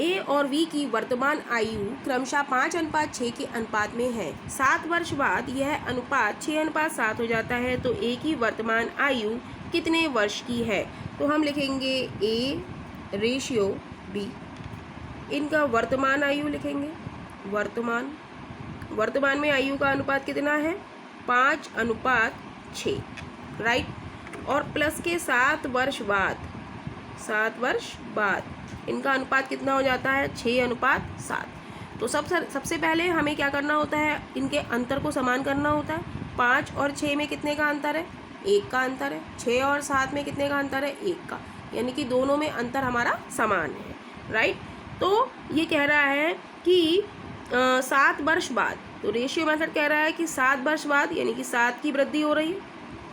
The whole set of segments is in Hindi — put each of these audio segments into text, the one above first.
ए और बी की वर्तमान आयु क्रमशः 5:6 के अनुपात में है। 7 वर्ष बाद यह अनुपात 6:7 हो जाता है, तो ए की वर्तमान आयु कितने वर्ष की है? तो हम लिखेंगे ए रेशियो बी, इनका वर्तमान आयु लिखेंगे। वर्तमान में आयु का अनुपात कितना है? 5:6, राइट। और प्लस के 7 वर्ष बाद इनका अनुपात कितना हो जाता है? 6:7। तो सबसे पहले हमें क्या करना होता है? इनके अंतर को समान करना होता है। 5 और 6 में कितने का अंतर है? 1 का अंतर है। 6 और 7 में कितने का अंतर है? 1 का, यानी कि दोनों में अंतर हमारा समान है, राइट। तो ये कह रहा है कि 7 वर्ष बाद, तो रेशियो मेथड कह रहा है कि 7 वर्ष बाद यानी कि 7 की वृद्धि हो रही है,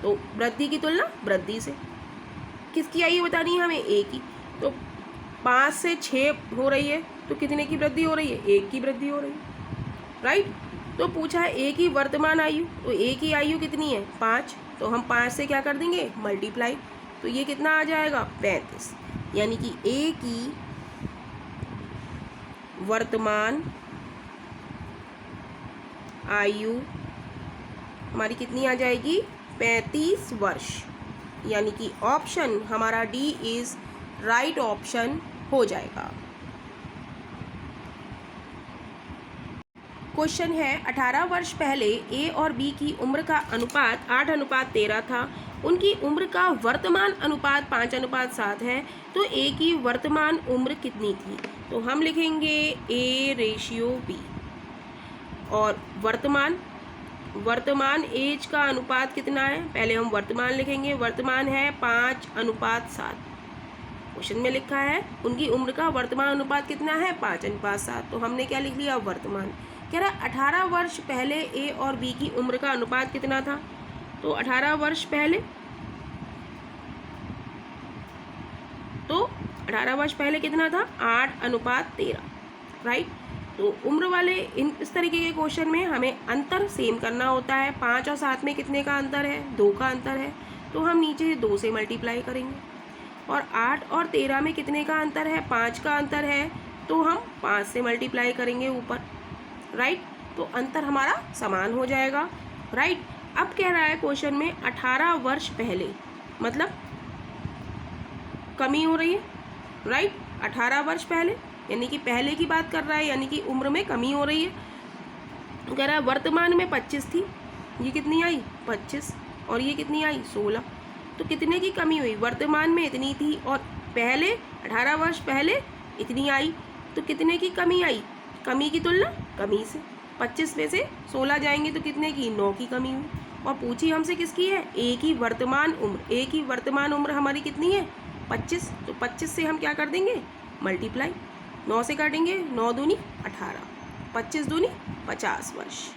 तो वृद्धि की तुलना वृद्धि से। किसकी आयु बतानी है हमें? ए की। तो 5 से 6 हो रही है, तो कितने की वृद्धि हो रही है? 1 की वृद्धि हो रही है, राइट। तो पूछा है ए की वर्तमान आयु, तो ए की आयु कितनी है? 5। तो हम 5 से क्या कर देंगे? मल्टीप्लाई। तो ये कितना आ जाएगा? 35। यानी कि ए की वर्तमान आयु हमारी कितनी आ जाएगी? 35 वर्ष। यानी कि ऑप्शन हमारा डी इज राइट ऑप्शन हो जाएगा। क्वेश्चन है 18 वर्ष पहले ए और बी की उम्र का अनुपात 8:13 था। उनकी उम्र का वर्तमान अनुपात 5:7 है, तो ए की वर्तमान उम्र कितनी थी? तो हम लिखेंगे ए रेशियो बी। और वर्तमान एज का अनुपात कितना है? पहले हम वर्तमान लिखेंगे। वर्तमान है 5:7। क्वेश्चन में लिखा है उनकी उम्र का वर्तमान अनुपात कितना है? 5:7। तो हमने क्या लिख लिया? वर्तमान। कह रहा 18 वर्ष पहले ए और बी की उम्र का अनुपात कितना था? तो 18 वर्ष पहले कितना था? 8:13, राइट। तो उम्र वाले इस तरीके के क्वेश्चन में हमें अंतर सेम करना होता है। 5 और 7 में कितने का अंतर है? 2 का अंतर है, तो हम नीचे 2 से मल्टीप्लाई करेंगे। और 8 और 13 में कितने का अंतर है? 5 का अंतर है, तो हम 5 से मल्टीप्लाई करेंगे ऊपर, राइट। तो अंतर हमारा समान हो जाएगा, राइट। अब कह रहा है क्वेश्चन में 18 वर्ष पहले, मतलब कमी हो रही है, राइट। 18 वर्ष पहले यानी कि पहले की बात कर रहा है, यानी कि उम्र में कमी हो रही है। कह रहा है वर्तमान में 25 थी, ये कितनी आई? 25। और ये कितनी आई? 16। तो कितने की कमी हुई? वर्तमान में इतनी थी और पहले 18 वर्ष पहले इतनी आई, तो कितने की कमी आई? कमी की तुलना कमी से। 25 में से 16 जाएंगे तो कितने की? 9 की कमी हुई। और पूछी हमसे किसकी है? ए की वर्तमान उम्र। ए की वर्तमान उम्र हमारी कितनी है? 25। तो 25 से हम क्या कर देंगे? मल्टीप्लाई। 9 से काटेंगे, 9 दूनी 18, 25 दूनी 50 वर्ष।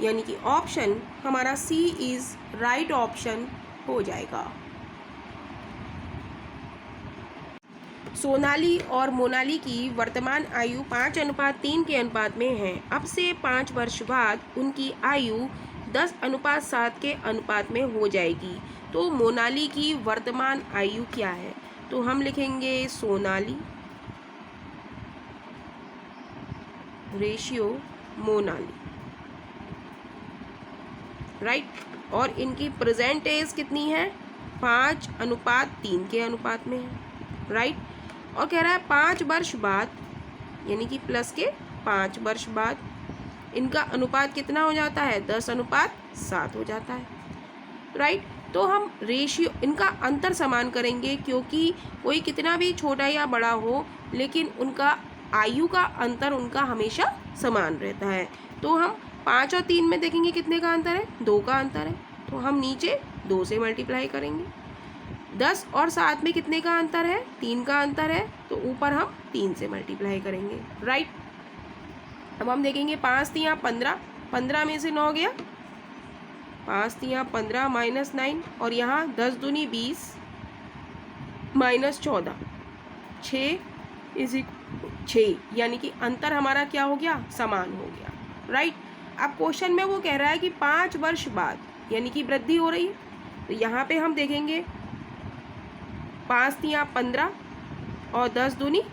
यानी कि ऑप्शन हमारा सी इज राइट ऑप्शन हो जाएगा। सोनाली और मोनाली की वर्तमान आयु 5:3 के अनुपात में है। अब से 5 वर्ष बाद उनकी आयु 10:7 के अनुपात में हो जाएगी। तो मोनाली की वर्तमान आयु क्या है? तो हम लिखेंगे सोनाली रेशियो मोनाली, राइट। और इनकी प्रेजेंट एज कितनी है? 5:3 के अनुपात में है, राइट। और कह रहा है 5 वर्ष बाद यानी कि प्लस के 5 वर्ष बाद इनका अनुपात कितना हो जाता है? 10:7 हो जाता है, राइट। तो हम रेशियो इनका अंतर समान करेंगे, क्योंकि कोई कितना भी छोटा या बड़ा हो लेकिन उनका आयु का अंतर उनका हमेशा समान रहता है। तो हम 5 और 3 में देखेंगे कितने का अंतर है? 2 का अंतर है, तो हम नीचे 2 से मल्टीप्लाई करेंगे। 10 और 7 में कितने का अंतर है? 3 का अंतर है, तो ऊपर हम 3 से मल्टीप्लाई करेंगे, राइट। अब हम देखेंगे 5 3 15, 15 में से 9 गया, 5 3 15 -9, और यहाँ 10 दूनी 20 -14, 6 यानी कि अंतर हमारा क्या हो गया? समान हो गया, राइट। अब क्वेश्चन में वो कह रहा है कि 5 वर्ष बाद यानी कि वृद्धि हो रही है, तो यहाँ पे हम देखेंगे 5 3 15 और 10 दूनी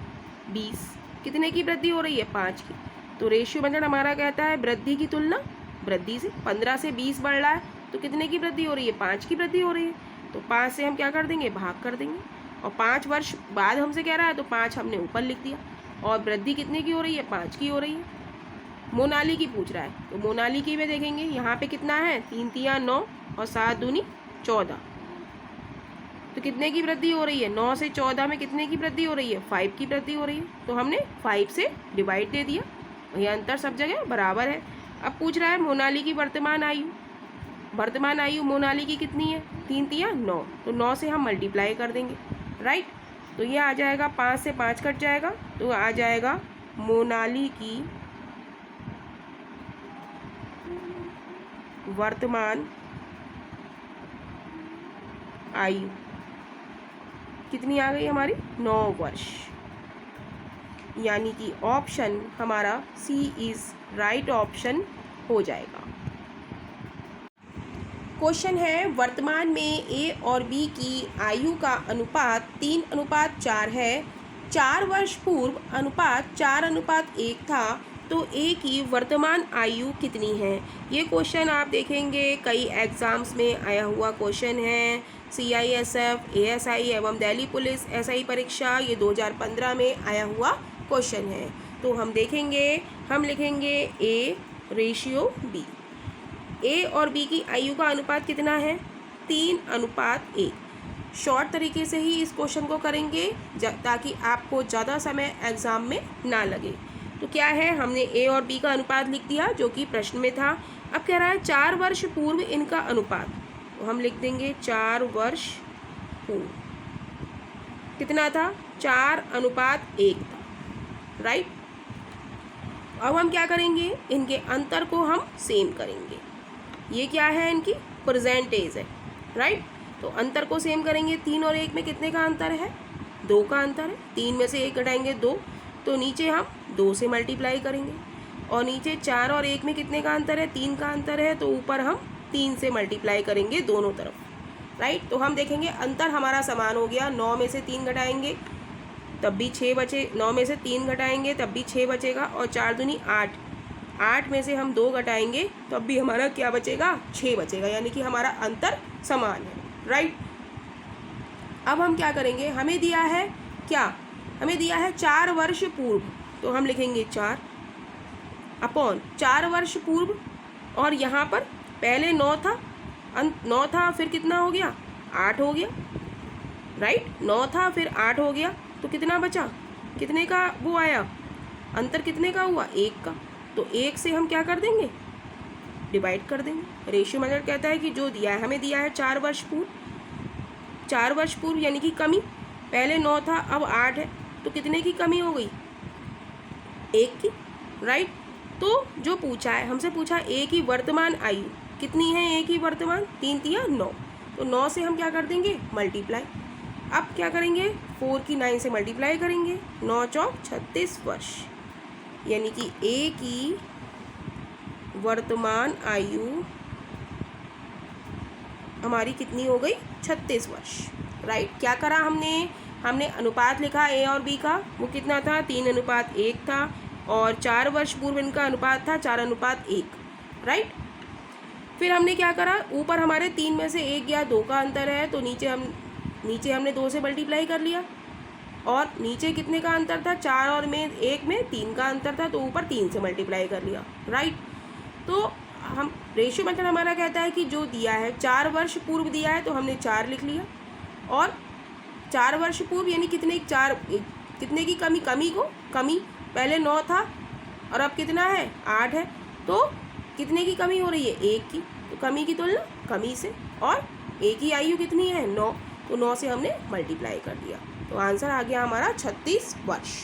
20, कितने की वृद्धि हो रही है? 5 की। तो रेशियो मेथड हमारा कहता है वृद्धि की तुलना वृद्धि से। 15 से 20 बढ़ रहा है तो कितने की वृद्धि हो रही है? 5 की वृद्धि हो रही है। तो 5 से हम क्या कर देंगे? भाग कर देंगे। और 5 वर्ष बाद हमसे कह रहा है तो 5 हमने ऊपर लिख दिया। और वृद्धि कितने की हो रही है? 5 की हो रही है। मोनाली की पूछ रहा है तो मोनाली की में देखेंगे यहाँ पे कितना है? 3 तिया 9 और 7 दूनी 14। तो कितने की वृद्धि हो रही है? 9 से 14 में कितने की वृद्धि हो रही है? 5 की वृद्धि हो रही है। तो हमने 5 से डिवाइड दे दिया। यह अंतर सब जगह बराबर है। अब पूछ रहा है मोनाली की वर्तमान आयु। वर्तमान आयु मोनाली की कितनी है? 3 तिया 9। तो 9 से हम मल्टीप्लाई कर देंगे, राइट। तो ये आ जाएगा 5 से 5 कट जाएगा तो आ जाएगा मोनाली की वर्तमान आयु कितनी आ गई हमारी? 9 वर्ष। यानी कि ऑप्शन हमारा सी इज राइट ऑप्शन हो जाएगा। क्वेश्चन है वर्तमान में ए और बी की आयु का अनुपात 3:4 है। 4 वर्ष पूर्व अनुपात 4:1 था तो ए की वर्तमान आयु कितनी है? ये क्वेश्चन आप देखेंगे कई एग्ज़ाम्स में आया हुआ क्वेश्चन है। CISF, ASI एवं दिल्ली पुलिस SI परीक्षा ये 2015 में आया हुआ क्वेश्चन है। तो हम देखेंगे, हम लिखेंगे ए रेशियो बी। ए और बी की आयु का अनुपात कितना है? 3:1। शॉर्ट तरीके से ही इस क्वेश्चन को करेंगे ताकि आपको ज़्यादा समय एग्ज़ाम में ना लगे। तो क्या है, हमने ए और बी का अनुपात लिख दिया जो कि प्रश्न में था। अब कह रहा है 4 वर्ष पूर्व इनका अनुपात, तो हम लिख देंगे 4 वर्ष पूर्व कितना था? 4:1 था, राइट। अब हम क्या करेंगे? इनके अंतर को हम सेम करेंगे। ये क्या है? इनकी परसेंटेज है, राइट। तो अंतर को सेम करेंगे। 3 और 1 में कितने का अंतर है? 2 का अंतर है। 3 में से 1 घटाएंगे 2, तो नीचे हम 2 से मल्टीप्लाई करेंगे। और नीचे 4 और 1 में कितने का अंतर है? 3 का अंतर है, तो ऊपर हम 3 से मल्टीप्लाई करेंगे दोनों तरफ, राइट। तो हम देखेंगे अंतर हमारा समान हो गया। 9 में से 3 घटाएंगे तब भी 6 बचे, 9 में से 3 घटाएंगे तब भी 6 बचेगा, और 4 दूनी 8, 8 में से हम 2 घटाएंगे तब भी हमारा क्या बचेगा? 6 बचेगा। यानी कि हमारा अंतर समान है, राइट। अब हम क्या करेंगे? हमें दिया है क्या? हमें दिया है 4 वर्ष पूर्व, तो हम लिखेंगे 4 अपॉन 4 वर्ष पूर्व। और यहाँ पर पहले 9 था, 9 था, फिर कितना हो गया? 8 हो गया, राइट। 9 था फिर 8 हो गया, तो कितना बचा? कितने का वो आया? अंतर कितने का हुआ? 1 का। तो 1 से हम क्या कर देंगे? डिवाइड कर देंगे। रेशियो मेथड कहता है कि जो दिया है, हमें दिया है 4 वर्ष पूर्व, 4 वर्ष पूर्व यानी कि कमी। पहले 9 था अब 8 है, तो कितने की कमी हो गई? 1 की, राइट। तो जो पूछा है, हमसे पूछा ए की वर्तमान आयु कितनी है? ए की वर्तमान 3 तिया 9, तो 9 से हम क्या कर देंगे? मल्टीप्लाई। अब क्या करेंगे? 4 की 9 से मल्टीप्लाई करेंगे। 9 चौक 36 वर्ष, यानी कि ए की वर्तमान आयु हमारी कितनी हो गई? 36 वर्ष, राइट। क्या करा हमने? हमने अनुपात लिखा ए और बी का, वो कितना था? 3:1 था। और 4 वर्ष पूर्व इनका अनुपात था 4:1, राइट। फिर हमने क्या करा? ऊपर हमारे 3 में से 1 या 2 का अंतर है, तो नीचे हमने 2 से मल्टीप्लाई कर लिया। और नीचे कितने का अंतर था? 4 और 1 में 3 का अंतर था, तो ऊपर 3 से मल्टीप्लाई कर लिया, राइट। तो हम रेशियो मेथड हमारा कहता है कि जो दिया है 4 वर्ष पूर्व दिया है, तो हमने 4 लिख लिया। और 4 वर्ष पूर्व यानी कितने कितने की कमी? कमी को कमी, पहले 9 था और अब कितना है? 8 है, तो कितने की कमी हो रही है? 1 की। तो कमी की तुलना कमी से। और ए की आयु कितनी है? 9, तो 9 से हमने मल्टीप्लाई कर दिया। तो आंसर आ गया हमारा 36 वर्ष।